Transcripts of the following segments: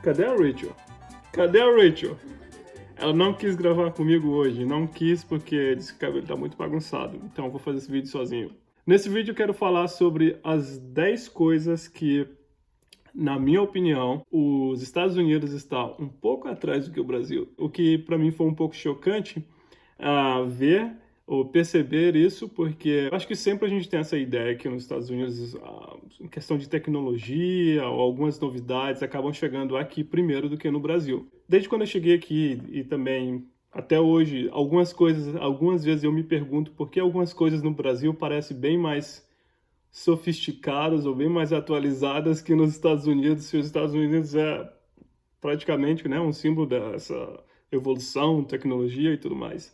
Cadê a Rachel? Cadê a Rachel? Ela não quis gravar comigo hoje, não quis porque disse que o cabelo tá muito bagunçado, então eu vou fazer esse vídeo sozinho. Nesse vídeo eu quero falar sobre as 10 coisas que, na minha opinião, os Estados Unidos estão um pouco atrás do que o Brasil. O que para mim foi um pouco chocante ver ou perceber isso, porque eu acho que sempre a gente tem essa ideia que nos Estados Unidos, em questão de tecnologia ou algumas novidades, acabam chegando aqui primeiro do que no Brasil. Desde quando eu cheguei aqui e também até hoje, algumas vezes eu me pergunto por que algumas coisas no Brasil parecem bem mais sofisticadas ou bem mais atualizadas que nos Estados Unidos, se os Estados Unidos é praticamente, né, um símbolo dessa evolução, tecnologia e tudo mais.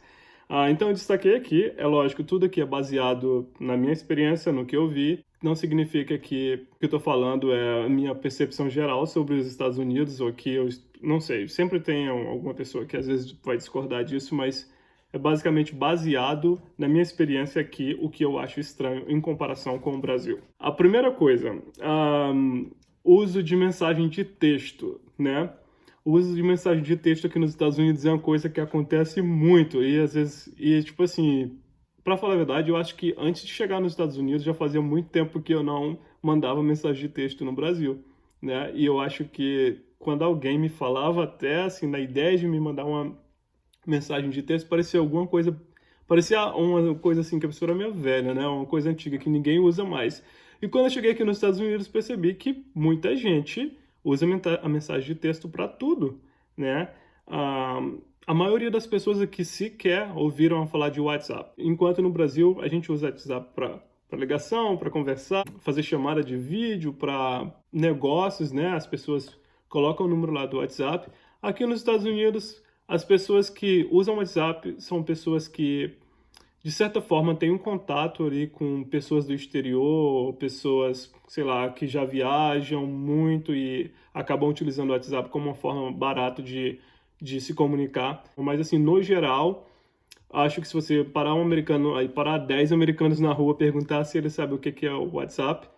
Então eu destaquei aqui, é lógico, tudo aqui é baseado na minha experiência, no que eu vi, não significa que o que eu estou falando é a minha percepção geral sobre os Estados Unidos, ou que eu, não sei, sempre tem alguma pessoa que às vezes vai discordar disso, mas é basicamente baseado na minha experiência aqui, o que eu acho estranho em comparação com o Brasil. A primeira coisa, uso de mensagem de texto, né? O uso de mensagem de texto aqui nos Estados Unidos é uma coisa que acontece muito e às vezes, tipo assim, para falar a verdade, eu acho que antes de chegar nos Estados Unidos já fazia muito tempo que eu não mandava mensagem de texto no Brasil, né? E eu acho que quando alguém me falava até assim, na ideia de me mandar uma mensagem de texto, parecia uma coisa assim que a pessoa era meio velha, né? Uma coisa antiga que ninguém usa mais. E quando eu cheguei aqui nos Estados Unidos, percebi que muita gente usa a mensagem de texto para tudo, né? A maioria das pessoas aqui sequer ouviram falar de WhatsApp, enquanto no Brasil a gente usa WhatsApp para ligação, para conversar, fazer chamada de vídeo, para negócios, né? As pessoas colocam o número lá do WhatsApp. Aqui nos Estados Unidos, as pessoas que usam o WhatsApp são pessoas que, de certa forma, têm um contato ali com pessoas do exterior, pessoas, sei lá, que já viajam muito e acabam utilizando o WhatsApp como uma forma barata de se comunicar. Mas, assim, no geral, acho que se você parar um americano, aí parar 10 americanos na rua, perguntar se eles sabem o que é o WhatsApp,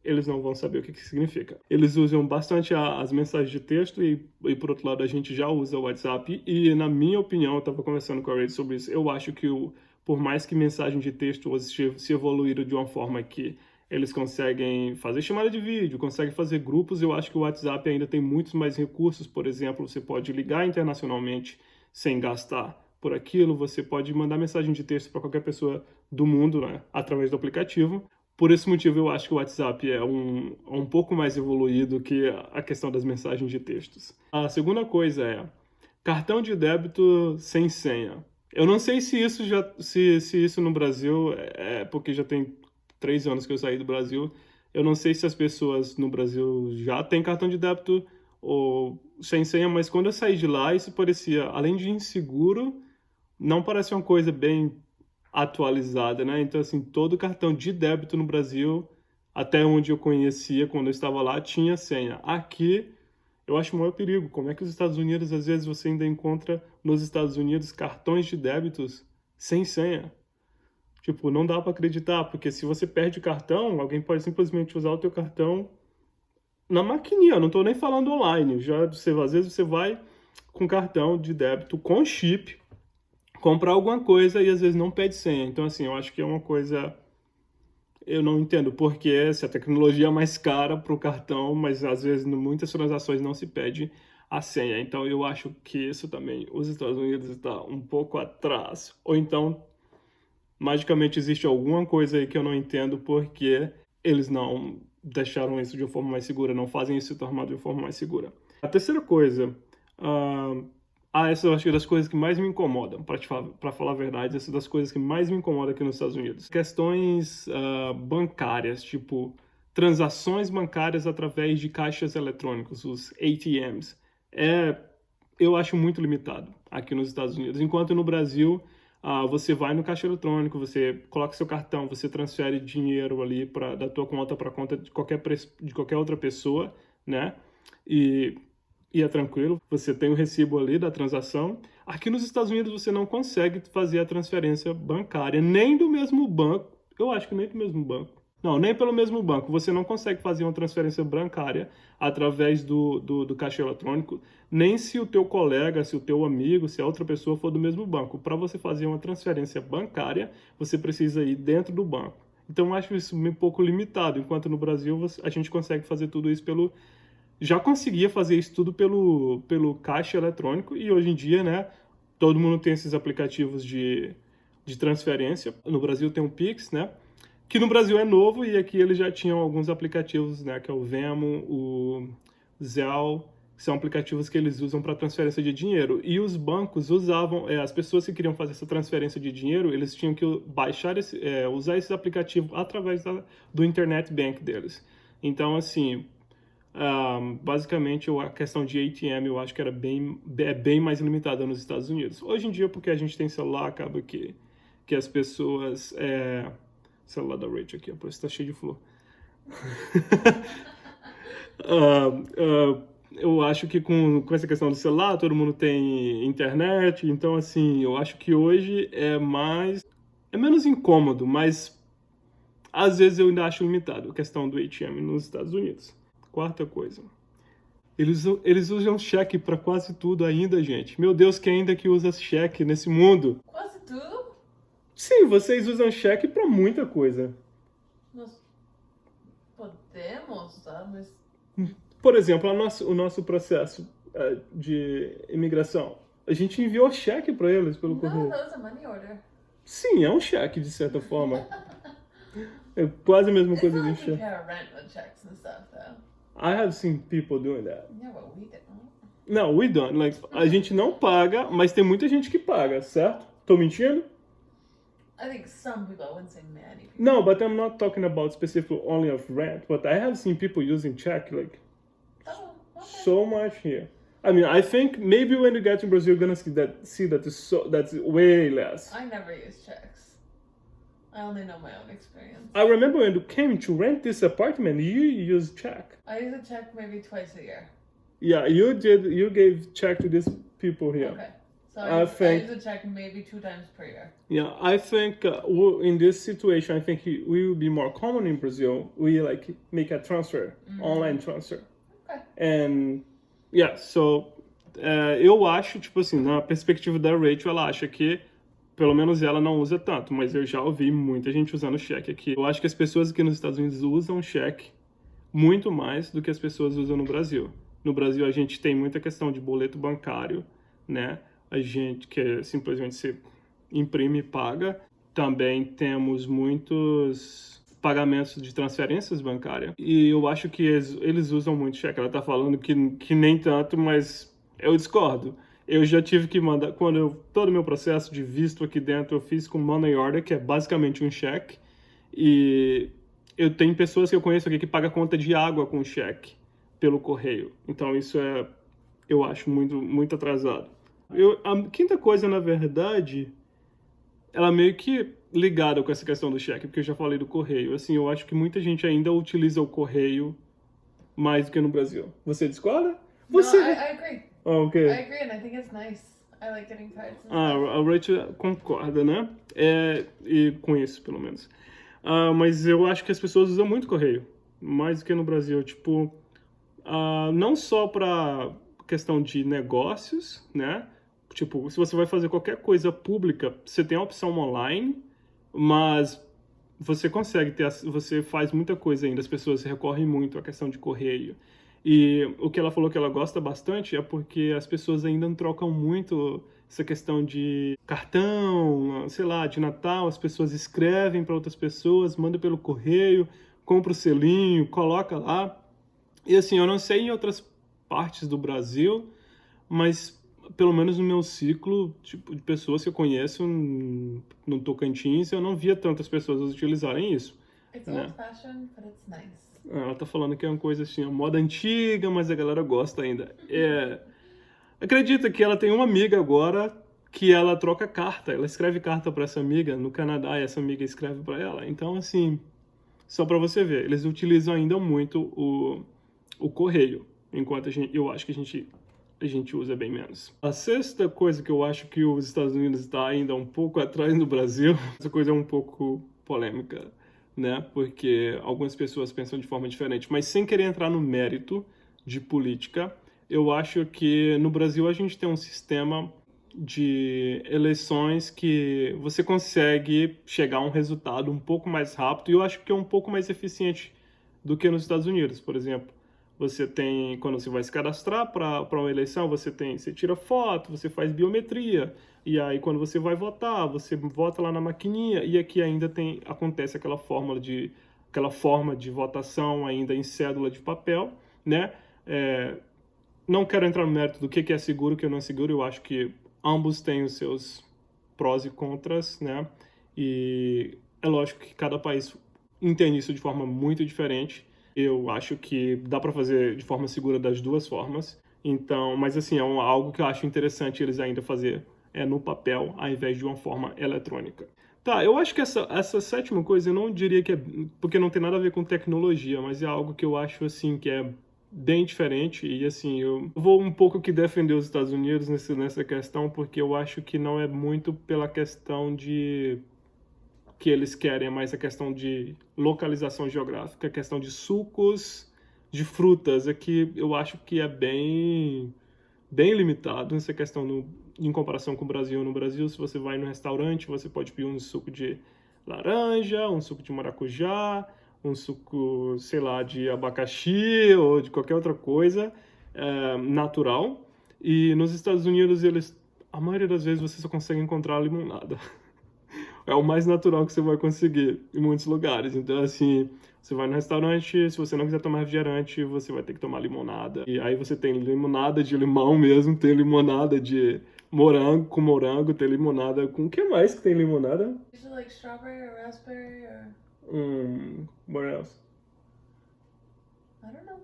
eles não vão saber o que significa. Eles usam bastante as mensagens de texto e, por outro lado, a gente já usa o WhatsApp. E, na minha opinião, eu estava conversando com a Ray sobre isso, eu acho que por mais que mensagem de texto se evoluíram de uma forma que eles conseguem fazer chamada de vídeo, conseguem fazer grupos, eu acho que o WhatsApp ainda tem muitos mais recursos. Por exemplo, você pode ligar internacionalmente sem gastar por aquilo, você pode mandar mensagem de texto para qualquer pessoa do mundo, né, através do aplicativo. Por esse motivo, eu acho que o WhatsApp é um pouco mais evoluído que a questão das mensagens de textos. A segunda coisa é cartão de débito sem senha. Eu não sei se isso se isso no Brasil porque já tem 3 anos que eu saí do Brasil. Eu não sei se as pessoas no Brasil já têm cartão de débito ou sem senha, mas quando eu saí de lá, isso parecia, além de inseguro, não parece uma coisa bem atualizada, né? Então, assim, todo cartão de débito no Brasil, até onde eu conhecia, quando eu estava lá, tinha senha. Aqui, eu acho o maior perigo. Como é que os Estados Unidos, às vezes, você ainda encontra nos Estados Unidos cartões de débitos sem senha? Tipo, não dá para acreditar, porque se você perde o cartão, alguém pode simplesmente usar o teu cartão na maquininha. Eu não estou nem falando online. Às vezes você vai com cartão de débito com chip, comprar alguma coisa e às vezes não pede senha. Então, assim, eu acho que é uma coisa... Eu não entendo porque se a tecnologia é mais cara para o cartão, mas às vezes em muitas transações não se pede a senha. Então, eu acho que isso também, os Estados Unidos está um pouco atrás. Ou então, magicamente existe alguma coisa aí que eu não entendo porque eles não deixaram isso de uma forma mais segura, não fazem isso se tornar de uma forma mais segura. A terceira coisa... essa eu acho que é das coisas que mais me incomodam, para falar a verdade, essa é das coisas que mais me incomodam aqui nos Estados Unidos. Questões bancárias, tipo transações bancárias através de caixas eletrônicos, os ATMs. Eu acho muito limitado aqui nos Estados Unidos. Enquanto no Brasil, você vai no caixa eletrônico, você coloca seu cartão, você transfere dinheiro ali da tua conta para a conta de qualquer outra pessoa, né? E é tranquilo, você tem o recibo ali da transação. Aqui nos Estados Unidos você não consegue fazer a transferência bancária, nem do mesmo banco, eu acho que nem do mesmo banco, Não, nem pelo mesmo banco. Você não consegue fazer uma transferência bancária através do caixa eletrônico, nem se o teu colega, se o teu amigo, se a outra pessoa for do mesmo banco. Para você fazer uma transferência bancária, você precisa ir dentro do banco. Então, eu acho isso um pouco limitado, enquanto no Brasil a gente consegue fazer tudo isso pelo... Já conseguia fazer isso tudo pelo caixa eletrônico e hoje em dia, né, todo mundo tem esses aplicativos de transferência. No Brasil tem o Pix, né? Que no Brasil é novo e aqui eles já tinham alguns aplicativos, né? Que é o Venmo, o Zelle, que são aplicativos que eles usam para transferência de dinheiro. E os bancos usavam, as pessoas que queriam fazer essa transferência de dinheiro, eles tinham que baixar usar esse aplicativo através do Internet Bank deles. Então, assim, basicamente a questão de ATM eu acho que é bem mais limitada nos Estados Unidos. Hoje em dia, porque a gente tem celular, acaba que as pessoas... celular da Rachel aqui, por isso tá cheio de flor. Eu acho que com essa questão do celular, todo mundo tem internet, então assim, eu acho que hoje é menos incômodo, mas às vezes eu ainda acho limitado a questão do ATM nos Estados Unidos. Quarta coisa. Eles usam cheque para quase tudo ainda, gente. Meu Deus, quem ainda que usa cheque nesse mundo? Quase tudo? Sim, vocês usam cheque para muita coisa. Nós podemos, tá? Mas Por exemplo, o nosso processo de imigração. A gente enviou cheque para eles pelo no, correio. that was a money order. Sim, é um cheque, de certa forma. É quase a mesma It's coisa not de um like we cheque. pay our rent with checks and stuff, though. I have seen people doing that. Yeah, but we didn't. Não, we don't. Like, a gente não paga, mas tem muita gente que paga, certo? Tô mentindo? I think some people, I wouldn't say many people. No, but I'm not talking about specifically only of rent, but I have seen people using check like Oh, okay. so much here. I mean, I think maybe when you get to Brazil, you're gonna see that that's way less. I never use checks. I only know my own experience. I remember when you came to rent this apartment, you used check. I use a check maybe twice a year. Yeah, you did. You gave check to these people here. Okay. So I I think- use a check maybe 2 times per year. Yeah, I think in this situation, I think we will be more common in Brazil. We like make a transfer, online transfer. Okay. And yeah, so eu acho, tipo assim, na perspectiva da Rachel, ela acha que pelo menos ela não usa tanto, mas eu já ouvi muita gente usando cheque aqui. Eu acho que as pessoas aqui nos Estados Unidos usam cheque muito mais do que as pessoas usam no Brasil. No Brasil a gente tem muita questão de boleto bancário, né? A gente que simplesmente se imprime e paga. Também temos muitos pagamentos de transferências bancárias. E eu acho que eles usam muito cheque. Ela tá falando que nem tanto, mas eu discordo. Eu já tive que mandar, todo o meu processo de visto aqui dentro, eu fiz com money order, que é basicamente um cheque. E eu tenho pessoas que eu conheço aqui que pagam conta de água com cheque pelo correio. Então isso eu acho muito atrasado. A quinta coisa, na verdade, ela meio que ligada com essa questão do cheque, porque eu já falei do correio. Assim, eu acho que muita gente ainda utiliza o correio mais do que no Brasil. Você discorda? Você... No, I agree. Ah, ok. I agree, and I think it's nice. I like getting cards and stuff. A Rachel concorda, né? E com isso, pelo menos. Mas eu acho que as pessoas usam muito correio, mais do que no Brasil. Tipo, não só para questão de negócios, né? Tipo, se você vai fazer qualquer coisa pública, você tem a opção online, mas você você faz muita coisa ainda. As pessoas recorrem muito à questão de correio. E o que ela falou que ela gosta bastante é porque as pessoas ainda trocam muito essa questão de cartão, sei lá, de Natal. As pessoas escrevem para outras pessoas, mandam pelo correio, compra o selinho, coloca lá. E assim, eu não sei em outras partes do Brasil, mas pelo menos no meu ciclo tipo, de pessoas que eu conheço no Tocantins, eu não via tantas pessoas utilizarem isso. It's né? old-fashioned, but it's nice. Ela tá falando que é uma coisa assim, uma moda antiga, mas a galera gosta ainda. Acredita que ela tem uma amiga agora que ela troca carta, ela escreve carta para essa amiga no Canadá e essa amiga escreve para ela. Então, assim, só para você ver, eles utilizam ainda muito o correio, enquanto eu acho que a gente usa bem menos. A sexta coisa que eu acho que os Estados Unidos está ainda um pouco atrás do Brasil, essa coisa é um pouco polêmica, né? Porque algumas pessoas pensam de forma diferente. Mas sem querer entrar no mérito de política, eu acho que no Brasil a gente tem um sistema de eleições que você consegue chegar a um resultado um pouco mais rápido e eu acho que é um pouco mais eficiente do que nos Estados Unidos, por exemplo. Você tem, quando você vai se cadastrar para uma eleição, você tira foto, você faz biometria, e aí quando você vai votar, você vota lá na maquininha, e aqui ainda acontece aquela forma de votação ainda em cédula de papel, né? Não quero entrar no mérito do que é seguro e o que não é seguro, eu acho que ambos têm os seus prós e contras, né? E é lógico que cada país entende isso de forma muito diferente. Eu acho que dá para fazer de forma segura das duas formas. Então, mas assim, algo que eu acho interessante eles ainda fazer no papel, ao invés de uma forma eletrônica. Tá, eu acho que essa sétima coisa, eu não diria que é, porque não tem nada a ver com tecnologia, mas é algo que eu acho assim que é bem diferente e assim, eu vou um pouco que defender os Estados Unidos nessa questão, porque eu acho que não é muito pela questão de que eles querem, é mais a questão de localização geográfica, a questão de sucos, de frutas, é que eu acho que é bem limitado nessa questão em comparação com o Brasil. No Brasil, se você vai no restaurante, você pode pedir um suco de laranja, um suco de maracujá, um suco, sei lá, de abacaxi ou de qualquer outra coisa natural. E nos Estados Unidos, a maioria das vezes você só consegue encontrar limonada. É o mais natural que você vai conseguir em muitos lugares. Então, assim, você vai no restaurante, se você não quiser tomar refrigerante, você vai ter que tomar limonada. E aí você tem limonada de limão mesmo, tem limonada de morango, tem limonada com... O que mais que tem limonada? Is it like strawberry or raspberry or... What else? I don't know.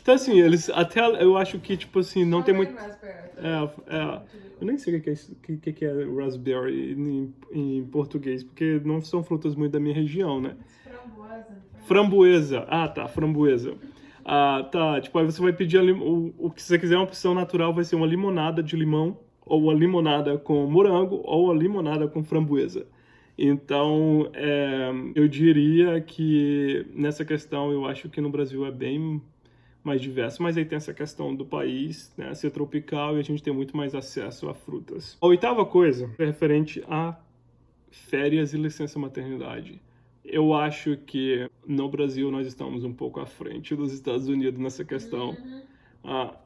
Então, assim, eles até eu acho que, tipo assim, não tem muito... Raspberry. Eu nem sei o que é raspberry em português, porque não são frutas muito da minha região, né? Framboesa. Ah, tá, framboesa. Ah, tá, tipo, aí você vai pedir o que você quiser, uma opção natural vai ser uma limonada de limão, ou uma limonada com morango, ou uma limonada com framboesa. Então, eu diria que nessa questão eu acho que no Brasil é bem mais diverso, mas aí tem essa questão do país, né, ser tropical e a gente tem muito mais acesso a frutas. A oitava coisa é referente a férias e licença maternidade. Eu acho que no Brasil nós estamos um pouco à frente dos Estados Unidos nessa questão.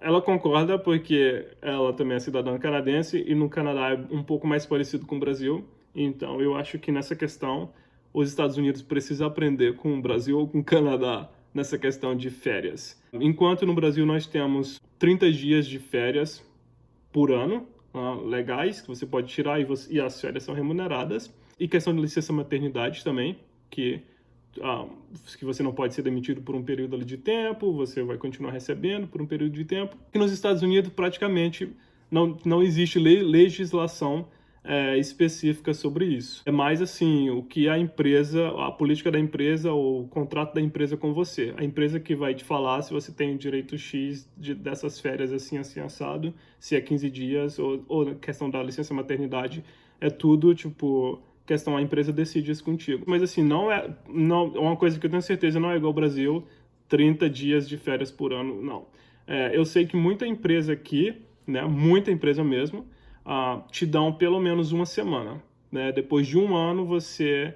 Ela concorda porque ela também é cidadã canadense e no Canadá é um pouco mais parecido com o Brasil. Então eu acho que nessa questão os Estados Unidos precisam aprender com o Brasil ou com o Canadá nessa questão de férias. Enquanto no Brasil nós temos 30 dias de férias por ano, legais, que você pode tirar e as férias são remuneradas. E questão de licença maternidade também, que você não pode ser demitido por um período ali de tempo, você vai continuar recebendo por um período de tempo. E nos Estados Unidos praticamente não existe legislação específica sobre isso. É mais assim, o que a política da empresa ou o contrato da empresa com você. A empresa que vai te falar se você tem o direito X dessas férias assim assado, se é 15 dias ou questão da licença maternidade, é tudo tipo questão a empresa decide isso contigo. Mas assim, não uma coisa que eu tenho certeza não é igual ao Brasil, 30 dias de férias por ano, não. Eu sei que muita empresa aqui, né, muita empresa mesmo, te dão pelo menos uma semana, né? Depois de um ano, você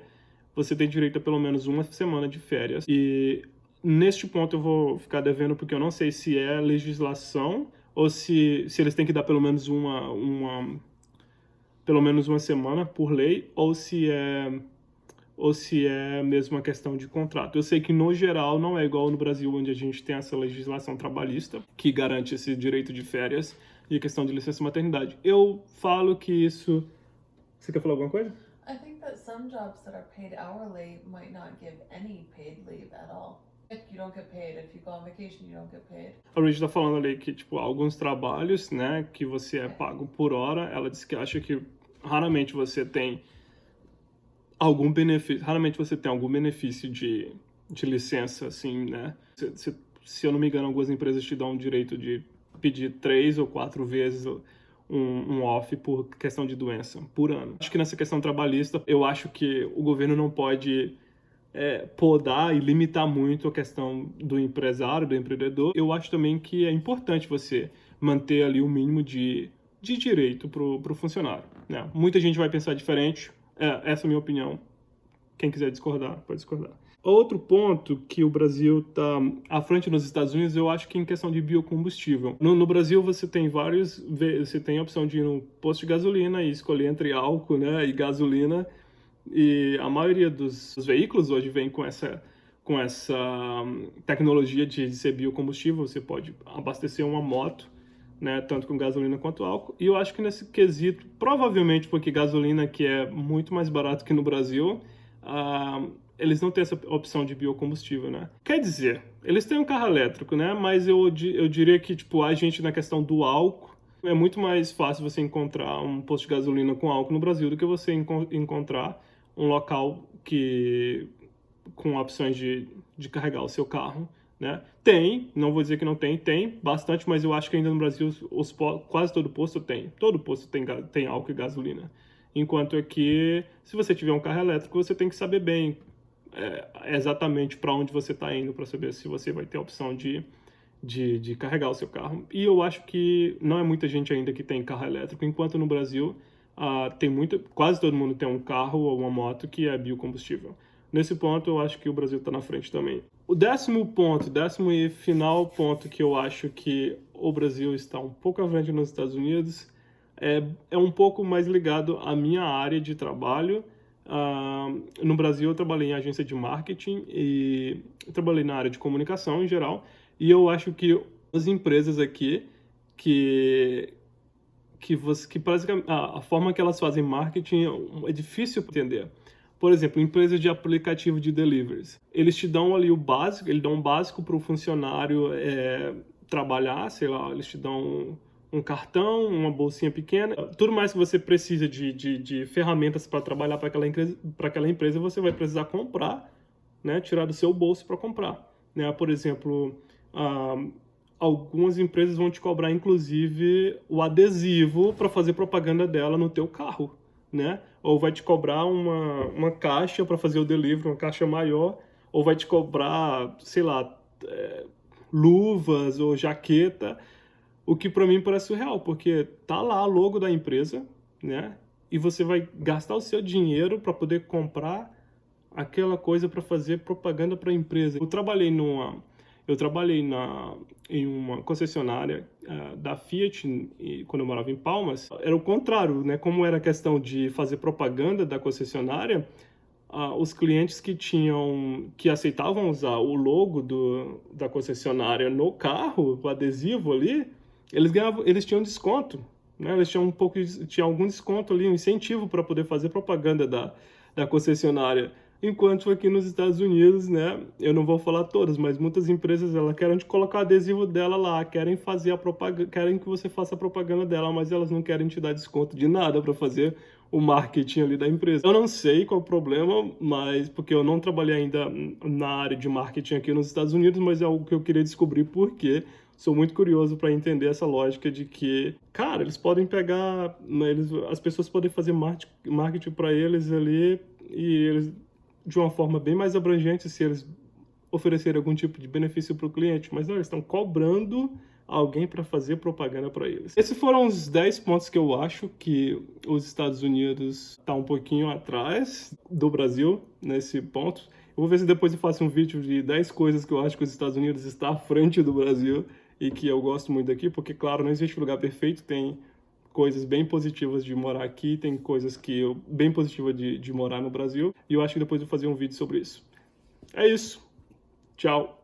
tem direito a pelo menos uma semana de férias. E neste ponto eu vou ficar devendo, porque eu não sei se é legislação ou se eles têm que dar pelo menos uma semana por lei, ou se é mesmo uma questão de contrato. Eu sei que, no geral, não é igual no Brasil, onde a gente tem essa legislação trabalhista, que garante esse direito de férias e a questão de licença maternidade. Eu falo que isso... Você quer falar alguma coisa? I think that some jobs that are paid hourly might not give any paid leave at all. If you don't get paid, if you go on vacation, you don't get paid. A Rich tá falando ali que, tipo, alguns trabalhos, né, que você é pago por hora, ela diz que acha que raramente você tem algum benefício de licença, assim, né? Se eu não me engano, algumas empresas te dão o direito de pedir 3 ou 4 vezes um off por questão de doença, por ano. Acho que nessa questão trabalhista, eu acho que o governo não pode podar e limitar muito a questão do empresário, do empreendedor. Eu acho também que é importante você manter ali o mínimo de direito para o funcionário, né? Muita gente vai pensar diferente, essa é a minha opinião. Quem quiser discordar, pode discordar. Outro ponto que o Brasil está à frente nos Estados Unidos, eu acho que em questão de biocombustível. No Brasil você tem você tem a opção de ir no posto de gasolina e escolher entre álcool, né, e gasolina, e a maioria dos veículos hoje vem com essa tecnologia de ser biocombustível. Você pode abastecer uma moto, né, tanto com gasolina quanto álcool, e eu acho que nesse quesito, provavelmente porque gasolina aqui é muito mais barato que no Brasil, eles não têm essa opção de biocombustível, né? Quer dizer, eles têm um carro elétrico, né? Mas eu diria que, tipo, a gente, na questão do álcool, é muito mais fácil você encontrar um posto de gasolina com álcool no Brasil do que você encontrar um local com opções de carregar o seu carro, né? Tem, não vou dizer que não tem bastante, mas eu acho que ainda no Brasil quase todo posto tem álcool e gasolina. Enquanto aqui, se você tiver um carro elétrico, você tem que saber bem exatamente para onde você está indo para saber se você vai ter a opção de carregar o seu carro. E eu acho que não é muita gente ainda que tem carro elétrico, enquanto no Brasil quase todo mundo tem um carro ou uma moto que é biocombustível. Nesse ponto, eu acho que o Brasil está na frente também. O décimo e final ponto que eu acho que o Brasil está um pouco à frente nos Estados Unidos é um pouco mais ligado à minha área de trabalho. No Brasil, eu trabalhei em agência de marketing e trabalhei na área de comunicação em geral. E eu acho que as empresas aqui que basicamente a forma que elas fazem marketing é difícil de entender. Por exemplo, empresas de aplicativo de deliveries. Eles te dão ali o básico, eles dão um básico para o funcionário trabalhar, sei lá, eles te dão um cartão, uma bolsinha pequena, tudo mais que você precisa de ferramentas para trabalhar para aquela empresa, você vai precisar comprar, né, tirar do seu bolso para comprar, né? Por exemplo, algumas empresas vão te cobrar, inclusive, o adesivo para fazer propaganda dela no teu carro, né? Ou vai te cobrar uma caixa para fazer o delivery, uma caixa maior, ou vai te cobrar, sei lá, luvas ou jaqueta, o que para mim parece surreal, porque tá lá o logo da empresa, né? E você vai gastar o seu dinheiro para poder comprar aquela coisa para fazer propaganda para a empresa. Eu trabalhei em uma concessionária da Fiat quando eu morava em Palmas. Era o contrário, né? Como era a questão de fazer propaganda da concessionária, os clientes que aceitavam usar o logo da concessionária no carro, o adesivo ali, eles tinham desconto, né? Eles tinham algum desconto ali, um incentivo para poder fazer propaganda da concessionária. Enquanto aqui nos Estados Unidos, né, eu não vou falar todas, mas muitas empresas elas querem te colocar o adesivo dela lá, querem fazer a propaganda, querem que você faça a propaganda dela, mas elas não querem te dar desconto de nada para fazer o marketing ali da empresa. Eu não sei qual é o problema, mas porque eu não trabalhei ainda na área de marketing aqui nos Estados Unidos, mas é algo que eu queria descobrir porque sou muito curioso para entender essa lógica de que, cara, eles podem pegar, né, as pessoas podem fazer marketing para eles ali e eles de uma forma bem mais abrangente se eles oferecerem algum tipo de benefício para o cliente, mas não, eles estão cobrando alguém para fazer propaganda para eles. Esses foram os 10 pontos que eu acho que os Estados Unidos está um pouquinho atrás do Brasil nesse ponto. Eu vou ver se depois eu faço um vídeo de 10 coisas que eu acho que os Estados Unidos está à frente do Brasil e que eu gosto muito daqui, porque, claro, não existe lugar perfeito, tem coisas bem positivas de morar aqui, tem coisas bem positivas de morar no Brasil, e eu acho que depois eu vou fazer um vídeo sobre isso. É isso. Tchau.